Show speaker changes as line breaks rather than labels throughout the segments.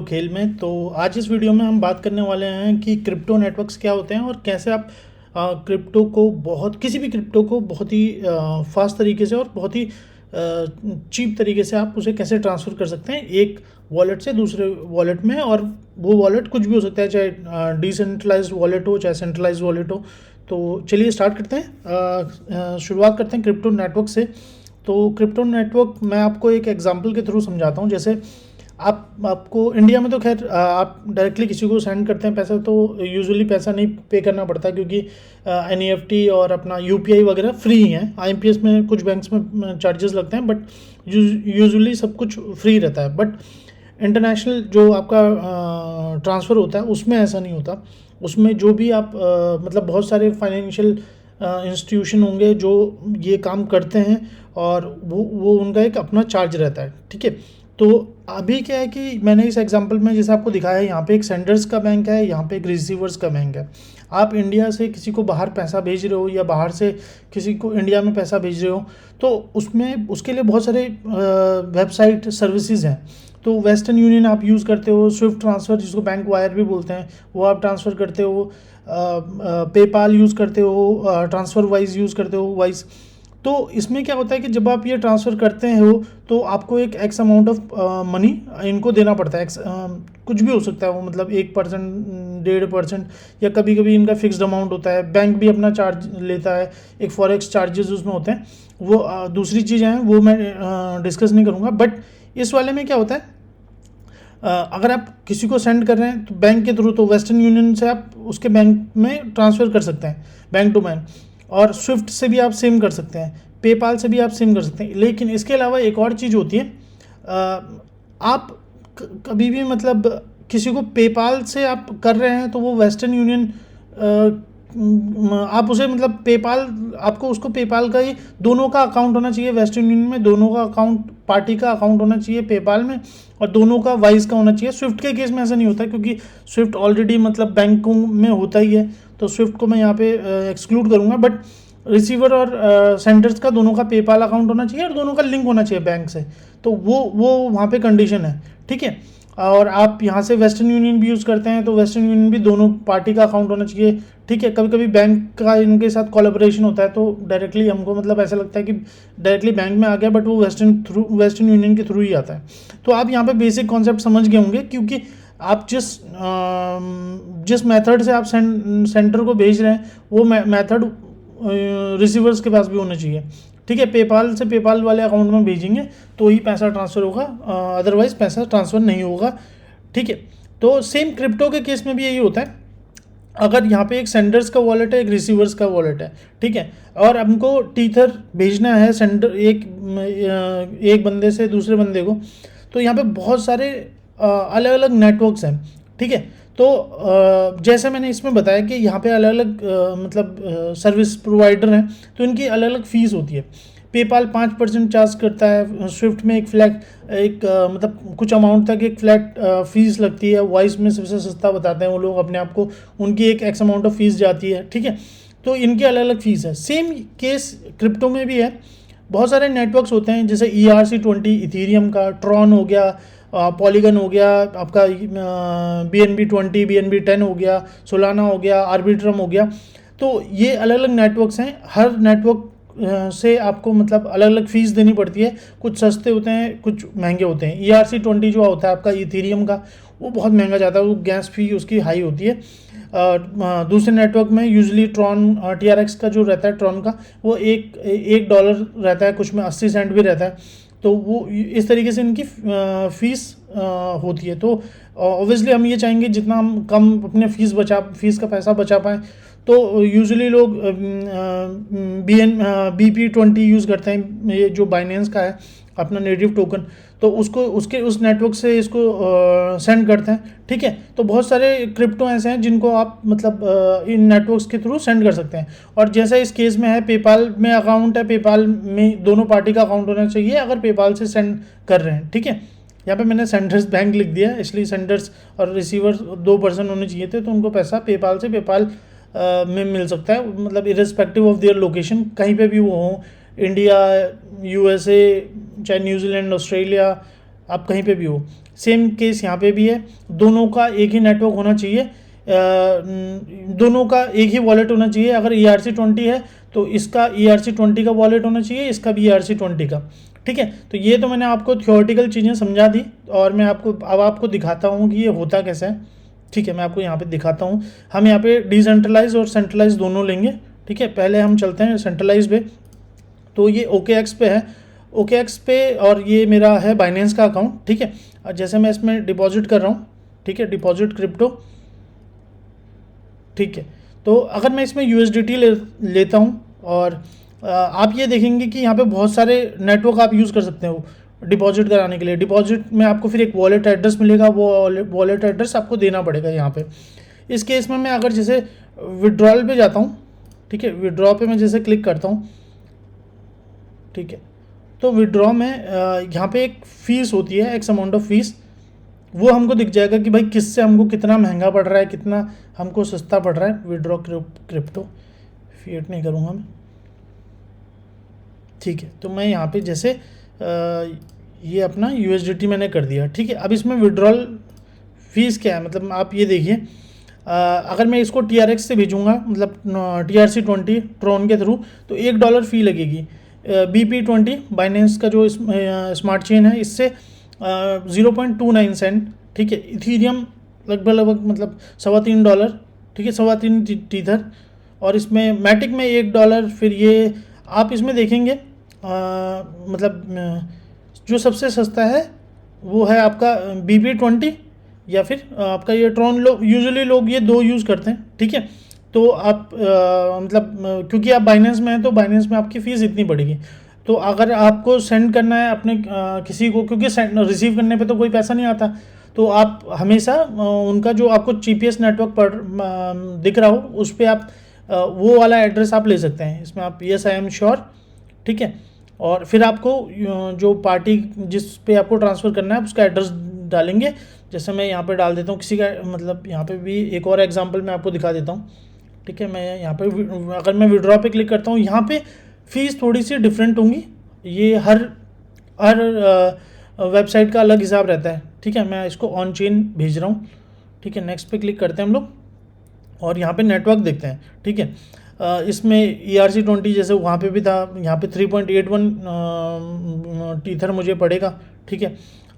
खेल में। तो आज इस वीडियो में हम बात करने वाले हैं कि क्रिप्टो नेटवर्क्स क्या होते हैं और कैसे आप क्रिप्टो को किसी भी क्रिप्टो को बहुत ही फास्ट तरीके से और बहुत ही चीप तरीके से आप उसे कैसे ट्रांसफ़र कर सकते हैं एक वॉलेट से दूसरे वॉलेट में। और वो वॉलेट कुछ भी हो सकता है, चाहे डिसेंट्रलाइज्ड वॉलेट हो चाहे सेंट्रलाइज्ड वॉलेट हो। तो चलिए स्टार्ट करते हैं, शुरुआत करते हैं क्रिप्टो नेटवर्क से। तो क्रिप्टो नेटवर्क मैं आपको एक एग्जांपल के थ्रू समझाता हूँ। जैसे आपको इंडिया में तो खैर आप डायरेक्टली किसी को सेंड करते हैं पैसा तो यूजुअली पैसा नहीं पे करना पड़ता, क्योंकि एनईएफटी और अपना यूपीआई वगैरह फ्री हैं। आईएमपीएस में कुछ बैंक्स में चार्जेस लगते हैं, बट यूजुअली सब कुछ फ्री रहता है। बट इंटरनेशनल जो आपका ट्रांसफ़र होता है उसमें ऐसा नहीं होता। उसमें जो भी आप मतलब बहुत सारे फाइनेंशियल इंस्टीट्यूशन होंगे जो ये काम करते हैं और वो उनका एक अपना चार्ज रहता है। ठीक है, तो अभी क्या है कि मैंने इस एग्जांपल में जैसे आपको दिखाया है, यहाँ पे एक सेंडर्स का बैंक है, यहाँ पे एक रिसीवर्स का बैंक है। आप इंडिया से किसी को बाहर पैसा भेज रहे हो या बाहर से किसी को इंडिया में पैसा भेज रहे हो, तो उसमें उसके लिए बहुत सारे वेबसाइट सर्विसेज हैं। तो वेस्टर्न यूनियन आप यूज़ करते हो, स्विफ्ट ट्रांसफ़र जिसको बैंक वायर भी बोलते हैं वो आप ट्रांसफ़र करते हो, पेपाल यूज़ करते हो, ट्रांसफ़र वाइज यूज़ करते हो वाइज। तो इसमें क्या होता है कि जब आप ये ट्रांसफ़र करते हो तो आपको एक एक्स अमाउंट ऑफ मनी इनको देना पड़ता है। कुछ भी हो सकता है वो, मतलब 1%, 1.5%, या कभी कभी इनका फिक्स्ड अमाउंट होता है। बैंक भी अपना चार्ज लेता है, एक फॉरेक्स चार्जेस उसमें होते हैं। वो दूसरी चीज़ें हैं, वो मैं डिस्कस नहीं करूँगा। बट इस वाले में क्या होता है, अगर आप किसी को सेंड कर रहे हैं तो बैंक के थ्रू, तो वेस्टर्न यूनियन से आप उसके बैंक में ट्रांसफ़र कर सकते हैं, बैंक टू बैंक। और स्विफ्ट से भी आप सेम कर सकते हैं, पेपाल से भी आप सेम कर सकते हैं। लेकिन इसके अलावा एक और चीज़ होती है, आप कभी भी मतलब किसी को पेपाल से आप कर रहे हैं तो वो वेस्टर्न यूनियन आप उसे मतलब पेपाल, आपको उसको पेपाल का ही दोनों का अकाउंट होना चाहिए। वेस्टर्न यूनियन में दोनों का अकाउंट, पार्टी का अकाउंट होना चाहिए पेपाल में, और दोनों का वाइज का होना चाहिए। स्विफ्ट के केस में ऐसा नहीं होता, क्योंकि स्विफ्ट ऑलरेडी मतलब बैंकों में होता ही है, तो स्विफ्ट को मैं यहाँ पे एक्सक्लूड करूँगा। बट रिसीवर और सेंडर्स का दोनों का पेपाल अकाउंट होना चाहिए और दोनों का लिंक होना चाहिए बैंक से। तो वो वहाँ पे कंडीशन है। ठीक है, और आप यहाँ से वेस्टर्न यूनियन भी यूज़ करते हैं तो वेस्टर्न यूनियन भी दोनों पार्टी का अकाउंट होना चाहिए। ठीक है, कभी कभी बैंक का इनके साथ कोलैबोरेशन होता है तो डायरेक्टली हमको मतलब ऐसा लगता है कि डायरेक्टली बैंक में आ गया, बट वो वेस्टर्न यूनियन के थ्रू ही आता है। तो आप यहाँ पे बेसिक कॉन्सेप्ट समझ गए होंगे, क्योंकि आप जिस मेथड से आप सेंटर को भेज रहे हैं वो मेथड रिसीवर्स के पास भी होना चाहिए। ठीक है, पेपाल से पेपाल वाले अकाउंट में भेजेंगे तो ही पैसा ट्रांसफ़र होगा, अदरवाइज़ पैसा ट्रांसफ़र नहीं होगा। ठीक है, तो सेम क्रिप्टो के केस में भी यही होता है। अगर यहाँ पे एक सेंडर्स का वॉलेट है, एक रिसीवर्स का वॉलेट है, ठीक है, और हमको टीथर भेजना है सेंडर एक बंदे से दूसरे बंदे को, तो यहाँ पे बहुत सारे अलग अलग नेटवर्क्स हैं। ठीक है, तो जैसे मैंने इसमें बताया कि यहाँ पे अलग अलग मतलब सर्विस प्रोवाइडर हैं, तो इनकी अलग अलग फ़ीस होती है। पेपाल 5% चार्ज करता है, स्विफ्ट में मतलब कुछ अमाउंट तक एक फ्लैट फीस लगती है। वॉइस में सबसे सस्ता बताते हैं वो लोग अपने आप को, उनकी एक एक्स अमाउंट ऑफ फीस जाती है। ठीक है, तो इनकी अलग अलग फ़ीस है। सेम केस क्रिप्टो में भी है। बहुत सारे नेटवर्क्स होते हैं, जैसे ERC20 इथीरियम का, ट्रॉन हो गया, पॉलीगन हो गया, आपका BNB20, BNB10 हो गया, सोलाना हो गया, आर्बिट्रम हो गया। तो ये अलग अलग नेटवर्क्स हैं। हर नेटवर्क से आपको मतलब अलग अलग फ़ीस देनी पड़ती है। कुछ सस्ते होते हैं, कुछ महंगे होते हैं। ERC20 जो होता है आपका इथीरियम का, वो बहुत महंगा जाता है, वो गैस फी उसकी हाई होती है। दूसरे नेटवर्क में यूजली ट्रॉन TRX का जो रहता है, ट्रॉन का, वो एक डॉलर रहता है, कुछ में 80 सेंट भी रहता है। तो वो इस तरीके से इनकी फ़ीस होती है। तो ऑब्वियसली हम ये चाहेंगे जितना हम कम अपने फ़ीस का पैसा बचा पाएँ। तो यूजुअली लोग BP20 यूज़ करते हैं, ये जो बाइनेंस का है अपना नेटिव टोकन, तो उस नेटवर्क से इसको सेंड करते हैं। ठीक है, तो बहुत सारे क्रिप्टो ऐसे हैं जिनको आप मतलब इन नेटवर्क्स के थ्रू सेंड कर सकते हैं। और जैसा इस केस में है, पेपाल में अकाउंट है, पेपाल में दोनों पार्टी का अकाउंट होना चाहिए अगर पेपाल से सेंड कर रहे हैं। ठीक है, यहाँ पे मैंने सेंडर्स बैंक लिख दिया, इसलिए सेंडर्स और रिसीवर्स 2 पर्सन होने चाहिए थे, तो उनको पैसा पेपाल से पेपाल में मिल सकता है, मतलब इरिस्पेक्टिव ऑफ देयर लोकेशन, कहीं पे भी वो हों, इंडिया, USA, चाहे न्यूजीलैंड, ऑस्ट्रेलिया, आप कहीं पे भी हो। सेम केस यहाँ पे भी है, दोनों का एक ही नेटवर्क होना चाहिए, दोनों का एक ही वॉलेट होना चाहिए। अगर ERC20 है तो इसका ERC20 का वॉलेट होना चाहिए, इसका भी ERC20 का। ठीक है, तो ये तो मैंने आपको थियोरेटिकल चीज़ें समझा दी, और मैं आपको दिखाता हूँ कि ये होता कैसे है। ठीक है, मैं आपको यहाँ पे दिखाता हूँ। हम यहाँ पे डिसेंट्रलाइज और सेंट्रलाइज दोनों लेंगे। ठीक है, पहले हम चलते हैं सेंट्रलाइज पे। तो ये OKX पे है, OKX पे, और ये मेरा है बाइनेंस का अकाउंट। ठीक है, जैसे मैं इसमें डिपॉजिट कर रहा हूँ, ठीक है, डिपॉजिट क्रिप्टो। ठीक है, तो अगर मैं इसमें USDT लेता हूँ, और आप ये देखेंगे कि यहाँ पे बहुत सारे नेटवर्क आप यूज़ कर सकते हो डिपॉजिट कराने के लिए। डिपॉजिट में आपको फिर एक वॉलेट एड्रेस मिलेगा, वो वॉलेट एड्रेस आपको देना पड़ेगा यहाँ पे। इस केस में मैं अगर जैसे विड्रॉल पे जाता हूँ, ठीक है, विड्रॉ पे मैं जैसे क्लिक करता हूँ, ठीक है, तो विड्रॉ में यहाँ पे एक फ़ीस होती है, एक्स अमाउंट ऑफ फीस, वो हमको दिख जाएगा कि भाई किससे हमको कितना महंगा पड़ रहा है, कितना हमको सस्ता पड़ रहा है। विड्रॉ क्रिप्टो, फिएट नहीं करूँगा मैं। ठीक है, तो मैं यहाँ पे जैसे ये अपना USDT मैंने कर दिया। ठीक है, अब इसमें विड्रॉल फीस क्या है, मतलब आप ये देखिए, अगर मैं इसको TRX से भेजूँगा, मतलब TRC20 ट्रॉन के थ्रू, तो $1 फ़ी लगेगी। BP20 बाइनेंस का जो स्मार्ट चेन है, इससे 0.29 सेंट। ठीक है, इथीरियम लगभग मतलब $3.25। ठीक है, 3.25 टीथर, और इसमें मैटिक में $1। फिर ये आप इसमें देखेंगे मतलब जो सबसे सस्ता है वो है आपका BP20, या फिर आपका ये ट्रॉन। यूजुअली लोग ये दो यूज़ करते हैं। ठीक है, तो आप मतलब क्योंकि आप बाइनेंस में हैं, तो बाइनेंस में आपकी फ़ीस इतनी पड़ेगी। तो अगर आपको सेंड करना है अपने किसी को, क्योंकि रिसीव करने पे तो कोई पैसा नहीं आता, तो आप हमेशा उनका जो आपको चीपीएस नेटवर्क पर दिख रहा हो, उस पर आप वो वाला एड्रेस आप ले सकते हैं। इसमें आप यस आई एम श्योर, ठीक है, और फिर आपको जो पार्टी जिस पे आपको ट्रांसफ़र करना है उसका एड्रेस डालेंगे। जैसे मैं यहाँ पे डाल देता हूँ किसी का, मतलब यहाँ पे भी एक और एग्जांपल मैं आपको दिखा देता हूँ। ठीक है, मैं यहाँ पे अगर मैं विड्रॉ पे क्लिक करता हूँ, यहाँ पे फ़ीस थोड़ी सी डिफरेंट होंगी। ये हर वेबसाइट का अलग हिसाब रहता है। ठीक है, मैं इसको ऑन चेन भेज रहा हूँ। ठीक है, नेक्स्ट पे क्लिक करते हैं हम लोग, और यहाँ पे नेटवर्क देखते हैं। ठीक है, इसमें ERC20 जैसे वहाँ पे भी था, यहाँ पे 3.81 टीथर मुझे पड़ेगा। ठीक है,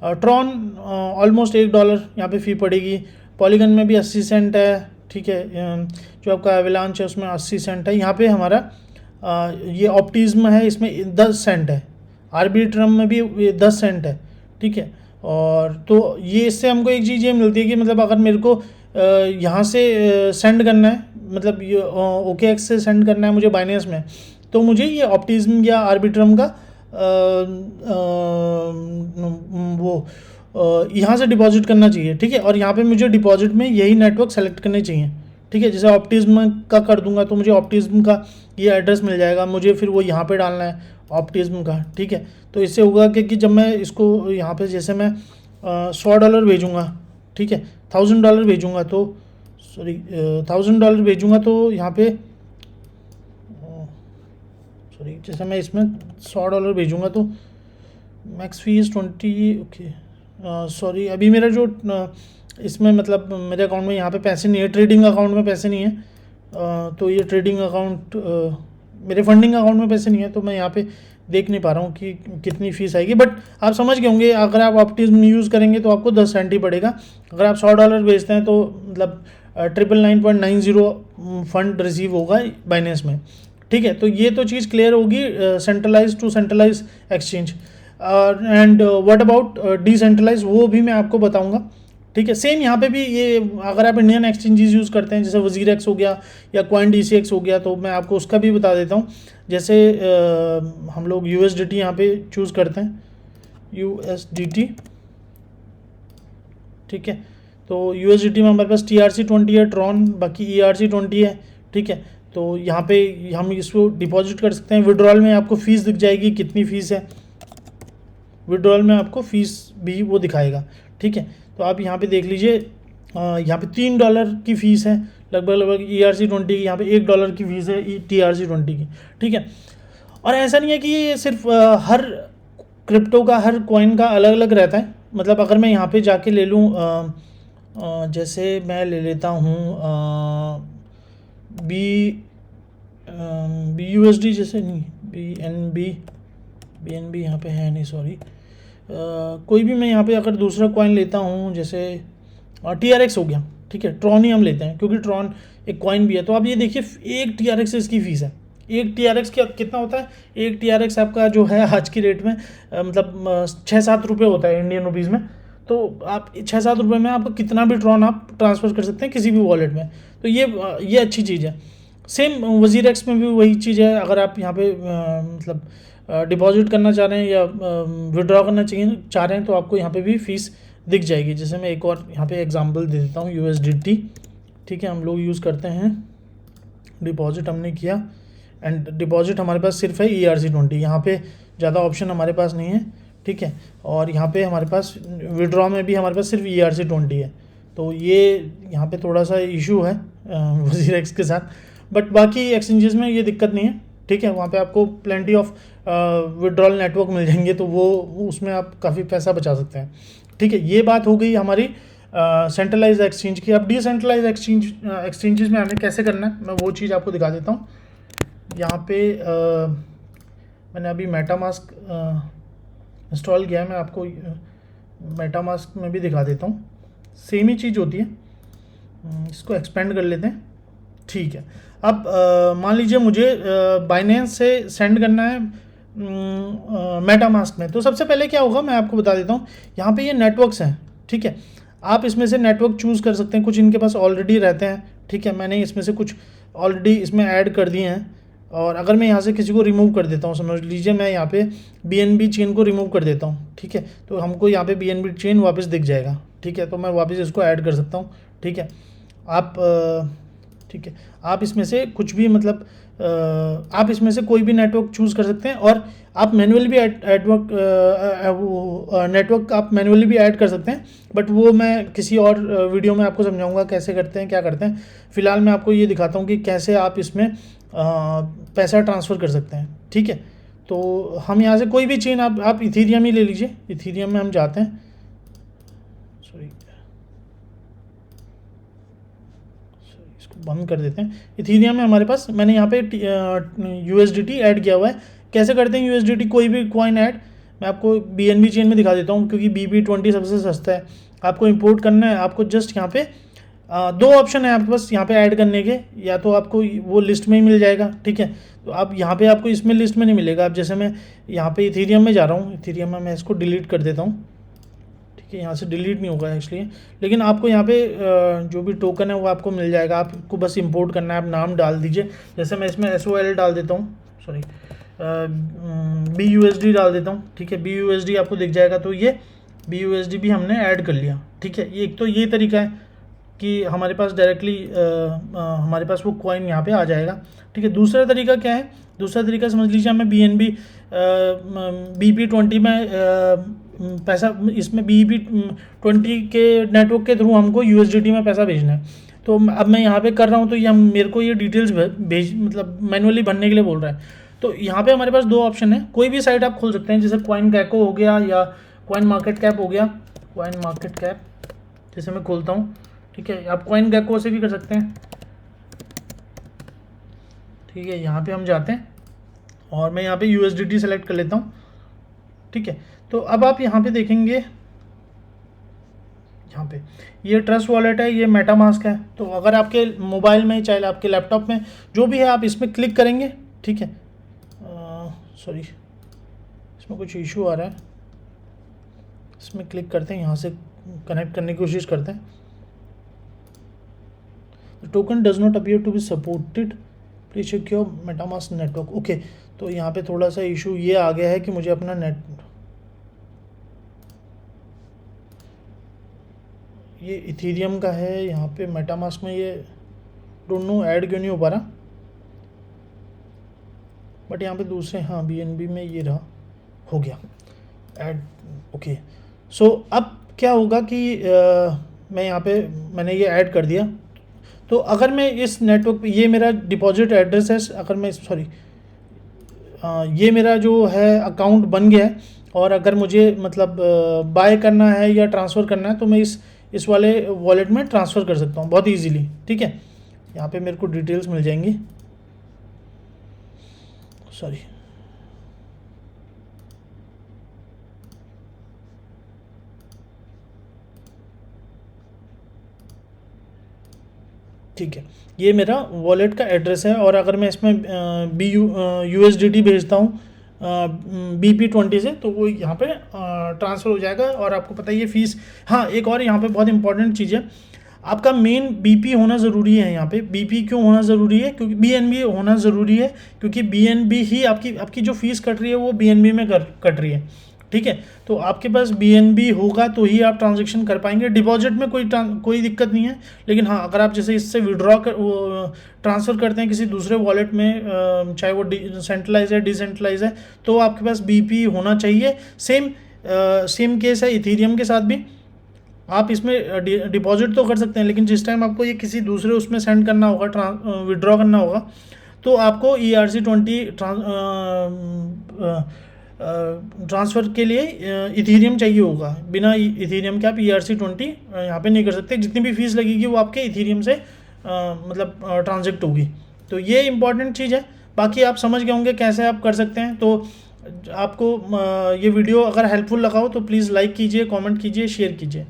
ट्रॉन ऑलमोस्ट $1 यहाँ पे फ़ी पड़ेगी। पॉलीगन में भी 80 सेंट है। ठीक है, जो आपका एवेलांच है उसमें 80 सेंट है। यहाँ पे हमारा ये ऑप्टिज्म है, इसमें 10 सेंट है। आर्बिट्रम में भी 10 सेंट है। ठीक है, और तो ये इससे हमको एक चीज़ ये मिलती है कि मतलब अगर मेरे को यहाँ से सेंड करना है, मतलब ये OKX से सेंड करना है मुझे बाइनेंस में, तो मुझे ये ऑप्टिज्म या आर्बिट्रम का वो यहाँ से डिपॉजिट करना चाहिए। ठीक है, और यहाँ पे मुझे डिपॉजिट में यही नेटवर्क सेलेक्ट करने चाहिए। ठीक है, जैसे ऑप्टिज्म का कर दूंगा तो मुझे ऑप्टिज्म का ये एड्रेस मिल जाएगा, मुझे फिर वो यहाँ पे डालना है ऑप्टिज्म का। ठीक है, तो इससे होगा कि जब मैं इसको यहाँ पे जैसे मैं $100 भेजूँगा, ठीक है, $1000 भेजूँगा, तो सॉरी $1000 भेजूँगा, तो यहाँ पे सॉरी जैसे मैं इसमें $100 भेजूँगा तो मैक्स फीस 20। ओके, सॉरी अभी मेरा जो इसमें मतलब मेरे अकाउंट में यहाँ पे पैसे नहीं है, ट्रेडिंग अकाउंट में पैसे नहीं है, तो ये ट्रेडिंग अकाउंट मेरे फंडिंग अकाउंट में पैसे नहीं है, तो मैं यहाँ पे देख नहीं पा रहा हूँ कि कितनी फ़ीस आएगी। बट आप समझ गए होंगे, अगर आप ऑप्टिज्म यूज़ करेंगे तो आपको 10 सेंट ही पड़ेगा। अगर आप $100 भेजते हैं तो मतलब 999.90 फंड रिसीव होगा बाइनेंस में। ठीक है, तो ये तो चीज़ क्लियर होगी centralize to centralize exchange. And what about decentralize, वो भी मैं आपको बताऊंगा। ठीक है, सेम यहाँ पे भी ये अगर आप इंडियन एक्सचेंजेस यूज़ करते हैं, जैसे WazirX हो गया या CoinDCX हो गया, तो मैं आपको उसका भी बता देता हूँ। जैसे हम लोग USDT यहाँ पे चूज़ करते हैं, USDT। ठीक है, तो USDT में हमारे पास TRC20 है, ट्रॉन, बाकी ERC20 है। ठीक है, तो यहाँ पे हम इसको डिपॉजिट कर सकते हैं। विड्रॉल में आपको फ़ीस दिख जाएगी, कितनी फ़ीस है, विड्रॉल में आपको फ़ीस भी वो दिखाएगा। ठीक है, तो आप यहाँ पे देख लीजिए, यहाँ पे $3 की फ़ीस है लगभग ERC20 की, यहाँ पे $1 की फ़ीस है TRC20 की। ठीक है, और ऐसा नहीं है कि ये सिर्फ हर क्रिप्टो का, हर कॉइन का अलग अलग रहता है। मतलब अगर मैं यहाँ पे जाके ले लूँ जैसे मैं ले लेता हूँ बी BUSD, जैसे नहीं BNB यहाँ पे है नहीं, सॉरी। कोई भी मैं यहाँ पे अगर दूसरा कॉइन लेता हूँ, जैसे TRX हो गया, ठीक है, ट्रॉन ही हम लेते हैं क्योंकि ट्रॉन एक कॉइन भी है। तो आप ये देखिए, एक TRX इसकी फ़ीस है। एक TRX कितना होता है? एक TRX आपका जो है आज की रेट में मतलब 6-7 रुपये होता है इंडियन रुपीज़ में। तो आप 6-7 रुपये में आपको कितना भी ट्रॉन आप ट्रांसफ़र कर सकते हैं किसी भी वॉलेट में। तो ये अच्छी चीज़ है। सेम वज़ीर एक्स में भी वही चीज़ है। अगर आप यहाँ पे मतलब डिपॉजिट करना चाह रहे हैं या विड्रॉ करना चाह रहे हैं तो आपको यहाँ पे भी फ़ीस दिख जाएगी। जैसे मैं एक और यहाँ पे एग्जांपल दे देता हूँ, USDT, ठीक है, हम लोग यूज़ करते हैं। डिपॉजिट हमने किया एंड डिपॉजिट हमारे पास सिर्फ है ERC20, यहाँ पे ज़्यादा ऑप्शन हमारे पास नहीं है, ठीक है। और यहाँ पे हमारे पास विड्रॉ में भी हमारे पास सिर्फ ERC20 है। तो ये यहाँ पे थोड़ा सा इशू है वज़ीर एक्स के साथ, बट बाकी एक्सचेंजेस में ये दिक्कत नहीं है, ठीक है। वहाँ पे आपको प्लेंटी ऑफ विड्रॉल नेटवर्क मिल जाएंगे, तो वो उसमें आप काफ़ी पैसा बचा सकते हैं, ठीक है। ये बात हो गई हमारी सेंट्रलाइज एक्सचेंज की। अब डिसेंट्रलाइज एक्सचेंजेस में हमें कैसे करना है, मैं वो चीज़ आपको दिखा देता हूँ। यहाँ पे मैंने अभी मेटामास्क इंस्टॉल किया है, मैं आपको मेटामास्क में भी दिखा देता हूँ। सेम ही चीज़ होती है। इसको एक्सपेंड कर लेते हैं, ठीक है। अब मान लीजिए मुझे बाइनेंस से सेंड करना है मेटामास्क में। तो सबसे पहले क्या होगा मैं आपको बता देता हूँ। यहाँ पे ये नेटवर्क्स हैं, ठीक है। आप इसमें से नेटवर्क चूज़ कर सकते हैं, कुछ इनके पास ऑलरेडी रहते हैं, ठीक है। मैंने इसमें से कुछ ऑलरेडी इसमें ऐड कर दिए हैं। और अगर मैं यहाँ से किसी को रिमूव कर देता हूँ, समझ लीजिए मैं यहाँ पे BNB चेन को रिमूव कर देता हूँ, ठीक है, तो हमको यहाँ पे BNB चेन वापस दिख जाएगा, ठीक है। तो मैं वापस इसको ऐड कर सकता हूँ, ठीक है। ठीक है, आप इसमें से कुछ भी मतलब आप इसमें से कोई भी नेटवर्क चूज़ कर सकते हैं। और आप मैनुअली भी नेटवर्क आप मैनुअली भी ऐड कर सकते हैं, बट वो मैं किसी और वीडियो में आपको समझाऊंगा कैसे करते हैं, क्या करते हैं। फ़िलहाल मैं आपको ये दिखाता हूँ कि कैसे आप इसमें पैसा ट्रांसफ़र कर सकते हैं, ठीक है। तो हम यहाँ से कोई भी चेन आप इथीरियम ही ले लीजिए। इथीरियम में हम जाते हैं, सॉरी इसको बंद कर देते हैं। इथीरियम में हमारे पास मैंने यहाँ पे USDT ऐड किया हुआ है। कैसे करते हैं USDT कोई भी कॉइन ऐड, मैं आपको BNB चेन में दिखा देता हूँ, क्योंकि BB20 सबसे सस्ता है। आपको इंपोर्ट करना है, आपको जस्ट यहाँ पे दो ऑप्शन है आपके पास यहाँ पे ऐड करने के, या तो आपको वो लिस्ट में ही मिल जाएगा, ठीक है। तो आप यहाँ पे आपको इसमें लिस्ट में नहीं मिलेगा। अब जैसे मैं यहाँ पे इथीरियम में जा रहा हूँ, इथीरियम में मैं इसको डिलीट कर देता हूँ, ठीक है। यहाँ से डिलीट नहीं होगा इसलिए, लेकिन आपको यहाँ पे जो भी टोकन है वो आपको मिल जाएगा। आपको बस इंपोर्ट करना है, आप नाम डाल दीजिए। जैसे मैं इसमें SOL डाल देता हूँ, सॉरी BUSD डाल देता हूँ, ठीक है। BUSD आपको दिख जाएगा। तो ये BUSD भी हमने ऐड कर लिया, ठीक है। ये एक तो ये तरीका है कि हमारे पास डायरेक्टली हमारे पास वो कॉइन यहाँ पे आ जाएगा, ठीक है। दूसरा तरीका क्या है? दूसरा तरीका समझ लीजिए, हमें BNB BP20 में पैसा, इसमें BP20 के नेटवर्क के थ्रू हमको USDT में पैसा भेजना है। तो अब मैं यहाँ पे कर रहा हूँ, तो ये मेरे को ये डिटेल्स मतलब मैनुअली भरने के लिए बोल रहा है। तो यहाँ पे हमारे पास दो ऑप्शन है। कोई भी साइट आप खोल सकते हैं, जैसे कॉइन गैको हो गया या कॉइन मार्केट कैप हो गया। कॉइन मार्केट कैप जैसे मैं खोलता हूँ, ठीक है। आप कॉइन गैको से भी कर सकते हैं, ठीक है। यहाँ पे हम जाते हैं और मैं यहाँ पे USDT सेलेक्ट कर लेता हूँ, ठीक है। तो अब आप यहाँ पे देखेंगे, यहाँ पे ये ट्रस्ट वॉलेट है, ये मेटामास्क है। तो अगर आपके मोबाइल में चाहे आपके लैपटॉप में जो भी है, आप इसमें क्लिक करेंगे, ठीक है। सॉरी इसमें कुछ इशू आ रहा है, इसमें क्लिक करते हैं, यहाँ से कनेक्ट करने की कोशिश करते हैं। The token does not appear to be supported. Please check your MetaMask network. Okay, तो यहाँ पे थोड़ा सा इशू ये आ गया है कि मुझे अपना ये इथीरियम का है, यहाँ पे मेटामास्क में ये डोंट नो ऐड क्यों नहीं हो पा रहा, बट यहाँ पे दूसरे हाँ BNB में ये रहा, हो गया ऐड, ओके। सो अब क्या होगा कि मैं यहाँ पे मैंने ये ऐड कर दिया। तो अगर मैं इस नेटवर्क पे, ये मेरा डिपॉजिट एड्रेस है, अगर मैं सॉरी ये मेरा जो है अकाउंट बन गया है। और अगर मुझे मतलब बाय करना है या ट्रांसफ़र करना है तो मैं इस वाले वॉलेट में ट्रांसफ़र कर सकता हूँ बहुत ईजीली। ठीक है, यहाँ पे मेरे को डिटेल्स मिल जाएंगी, सॉरी। ठीक है, ये मेरा वॉलेट का एड्रेस है। और अगर मैं इसमें USDT भेजता हूँ BP20 से, तो वो यहाँ पे ट्रांसफ़र हो जाएगा। और आपको पता है ये फ़ीस, हाँ एक और यहाँ पे बहुत इंपॉर्टेंट चीज़ है, आपका मेन BP होना ज़रूरी है। यहाँ पे BP क्यों होना ज़रूरी है, क्योंकि BNB होना ज़रूरी है, क्योंकि BNB ही आपकी जो फीस कट रही है वो BNB में कट रही है। ठीक है, तो आपके पास BNB होगा तो ही आप ट्रांजेक्शन कर पाएंगे। डिपॉजिट में कोई दिक्कत नहीं है, लेकिन हाँ अगर आप जैसे इससे विड्रॉ ट्रांसफ़र करते हैं किसी दूसरे वॉलेट में, चाहे वो सेंट्रलाइज है डिसेंट्रलाइज है, तो आपके पास BP होना चाहिए। सेम केस है इथीरियम के साथ भी। आप इसमें डिपॉजिट तो कर सकते हैं, लेकिन जिस टाइम आपको ये किसी दूसरे उसमें सेंड करना होगा, विड्रॉ करना होगा, तो आपको ERC20 ट्रांसफ़र के लिए इथीरियम चाहिए होगा। बिना इथीरियम के आप ERC20 यहाँ पे नहीं कर सकते। जितनी भी फीस लगेगी वो आपके इथीरियम से मतलब ट्रांजेक्ट होगी। तो ये इंपॉर्टेंट चीज़ है। बाकी आप समझ गए होंगे कैसे आप कर सकते हैं। तो आपको ये वीडियो अगर हेल्पफुल लगा हो तो प्लीज़ लाइक कीजिए, कमेंट कीजिए, शेयर कीजिए।